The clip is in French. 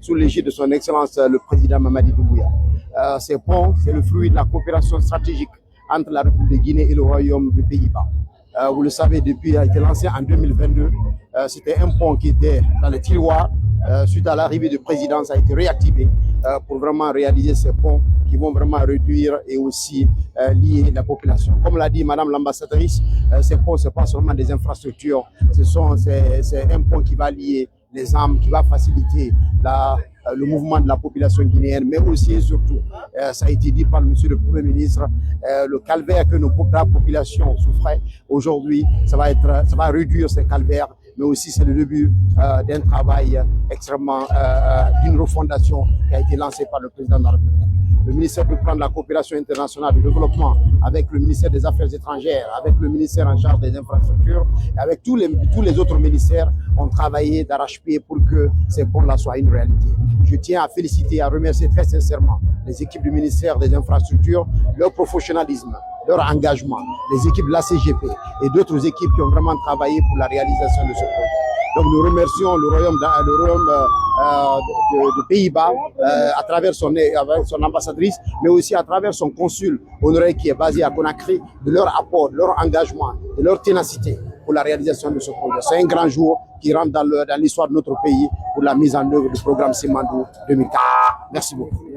sous l'égide de son Excellence le Président Mamadi Doumbouya. Ces ponts, c'est le fruit de la coopération stratégique entre la République de Guinée et le Royaume du Pays-Bas. Vous le savez, depuis, il a été lancé en 2022. C'était un pont qui était dans le tiroir. Suite à l'arrivée du président, ça a été réactivé pour vraiment réaliser ces ponts qui vont vraiment réduire et aussi lier la population. Comme l'a dit Madame l'ambassadrice, ces ponts, ce n'est pas seulement des infrastructures, c'est un pont qui va lier les âmes, qui va faciliter le mouvement de la population guinéenne, mais aussi et surtout, ça a été dit par monsieur le Premier ministre, le calvaire que la population souffrait, aujourd'hui, ça va réduire ces calvaires, mais aussi c'est le début d'un travail extrêmement, d'une refondation qui a été lancée par le président de la République. Le ministère du Plan de la coopération internationale du développement, avec le ministère des Affaires étrangères, avec le ministère en charge des infrastructures, et avec tous les autres ministères, ont travaillé d'arrache-pied pour que ces ponts-là soient une réalité. Je tiens à féliciter et à remercier très sincèrement les équipes du ministère des Infrastructures, leur professionnalisme, leur engagement, les équipes de la CGP et d'autres équipes qui ont vraiment travaillé pour la réalisation de ce projet. Donc nous remercions le Royaume de Pays-Bas à travers son ambassadrice, mais aussi à travers son consul honoré qui est basé à Conakry, de leur apport, de leur engagement, de leur ténacité pour la réalisation de ce projet. C'est un grand jour qui rentre dans l'histoire de notre pays pour la mise en œuvre du programme Simandou 2004. Merci beaucoup.